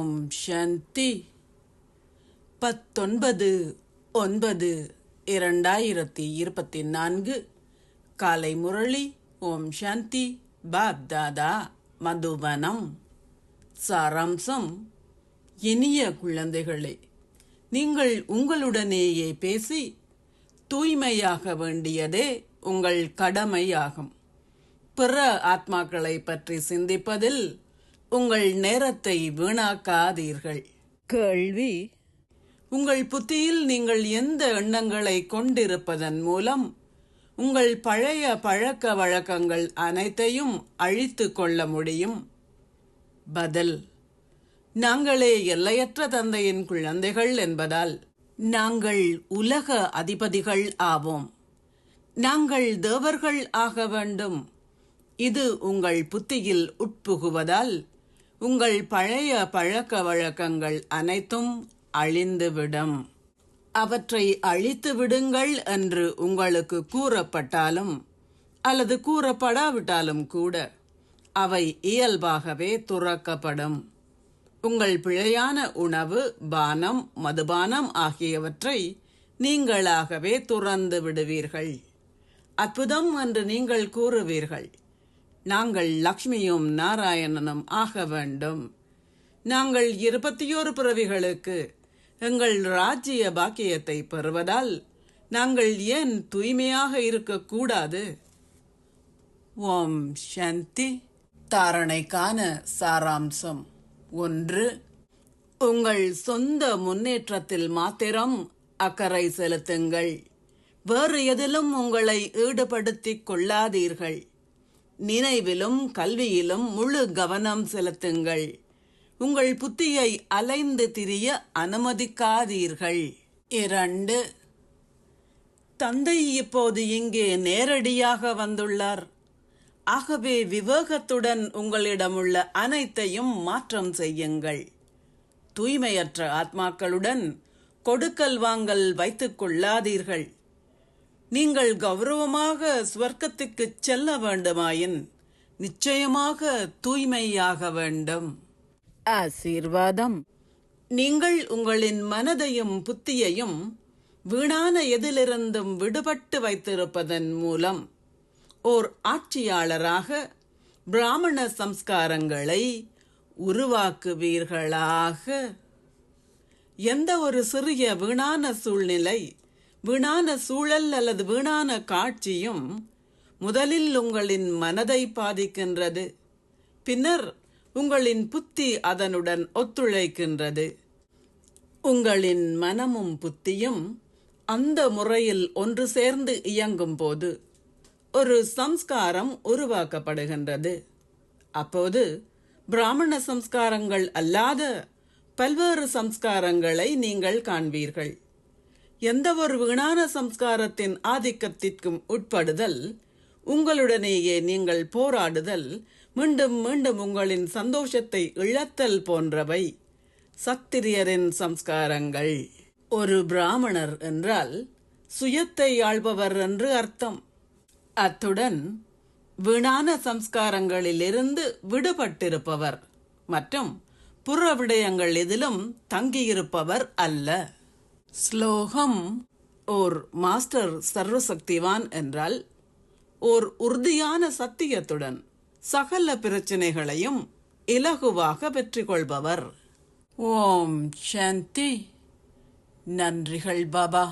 ஓம் சாந்தி. 19/9/2024 காலை முரளி. ஓம் சாந்தி. பாப் தாதா, மதுவனம். சாராம்சம்: இனிய குழந்தைகளே, நீங்கள் உங்களுடனேயே பேசி தூய்மையாக வேண்டியதே உங்கள் கடமையாகும். பிற ஆத்மாக்களை பற்றி சிந்திப்பதில் உங்கள் நேரத்தை வீணாக்காதீர்கள். கேள்வி: உங்கள் புத்தியில் நீங்கள் எந்த எண்ணங்களை கொண்டிருப்பதன் மூலம் உங்கள் பழைய பழக்க வழக்கங்கள் அனைத்தையும் அழித்து கொள்ள முடியும்? பதில்: நாங்களே எல்லையற்ற தந்தையின் குழந்தைகள் என்பதால் நாங்கள் உலக அதிபதிகள் ஆவோம். நாங்கள் தேவர்கள் ஆக வேண்டும். இது உங்கள் புத்தியில் உட்புகுவதால் உங்கள் பழைய பழக்க வழக்கங்கள் அனைத்தும் அழிந்துவிடும். அவற்றை அழித்து விடுங்கள் என்று உங்களுக்கு கூறப்பட்டாலும் அல்லது கூறப்படாவிட்டாலும் கூட அவை இயல்பாகவே துறக்கப்படும். உங்கள் பிழையான உணவு, பானம், மதுபானம் ஆகியவற்றை நீங்களாகவே துறந்து விடுவீர்கள். அற்புதம் என்று நீங்கள் கூறுவீர்கள். நாங்கள் லக்ஷ்மியும் நாராயணனும் ஆக வேண்டும். நாங்கள் 21 பிறவிகளுக்கு எங்கள் ராஜ்ய பாக்கியத்தை பெறுவதால் நாங்கள் ஏன் தூய்மையாக இருக்கக்கூடாது? ஓம் சாந்தி. தாரணைக்கான சாராம்சம்: 1. உங்கள் சொந்த முன்னேற்றத்தில் மாத்திரம் அக்கறை செலுத்துங்கள். வேறு எதிலும் உங்களை ஈடுபடுத்திக் கொள்ளாதீர்கள். நினைவிலும் கல்வியிலும் முழு கவனம் செலுத்துங்கள். உங்கள் புத்தியை அலைந்து திரிய அனுமதிக்காதீர்கள். 2. தந்தை இப்போது இங்கே நேரடியாக வந்துள்ளார். ஆகவே விவேகத்துடன் உங்களிடமுள்ள அனைத்தையும் மாற்றம் செய்யுங்கள். தூய்மையற்ற ஆத்மாக்களுடன் கொடுக்கல் வாங்கல் வைத்துக் கொள்ளாதீர்கள். நீங்கள் கௌரவமாக ஸ்வர்க்கத்துக்கு செல்ல வேண்டுமாயின் நிச்சயமாக தூய்மையாக வேண்டும். ஆசீர்வாதம்: நீங்கள் உங்களின் மனதையும் புத்தியையும் வீணான எதிலிருந்தும் விடுபட்டு வைத்திருப்பதன் மூலம் ஓர் ஆட்சியாளராக பிராமண சம்ஸ்காரங்களை உருவாக்குவீர்களாக. எந்த ஒரு சிறிய வீணான சூழ்நிலை, வீணான சூழல் அல்லது வீணான காட்சியும் முதலில் உங்களின் மனதை பாதிக்கின்றது. பின்னர் உங்களின் புத்தி அதனுடன் ஒத்துழைக்கின்றது. உங்களின் மனமும் புத்தியும் அந்த முறையில் ஒன்று சேர்ந்து இயங்கும் போது ஒரு சம்ஸ்காரம் உருவாக்கப்படுகின்றது. அப்போது பிராமண சம்ஸ்காரங்கள் அல்லாத பல்வேறு சம்ஸ்காரங்களை நீங்கள் காண்பீர்கள். எந்த ஒரு வீணான சம்ஸ்காரத்தின் ஆதிக்கத்திற்கும் உட்படுதல், உங்களுடனேயே நீங்கள் போராடுதல், மீண்டும் மீண்டும் உங்களின் சந்தோஷத்தை இழத்தல் போன்றவை சத்திரியரின் சம்ஸ்காரங்கள். ஒரு பிராமணர் என்றால் சுயத்தை ஆள்பவர் என்று அர்த்தம். அத்துடன் வீணான சம்ஸ்காரங்களிலிருந்து விடுபட்டிருப்பவர் மற்றும் புற விடயங்கள் எதிலும் தங்கியிருப்பவர் அல்ல. ஸ்லோகம்: ஓர் மாஸ்டர் சர்வசக்திவான் என்றால் ஓர் உறுதியான சத்தியத்துடன் சகல பிரச்சனைகளையும் இலகுவாக வெற்றி கொள்பவர். ஓம் சாந்தி. நன்றிகள் பாபா.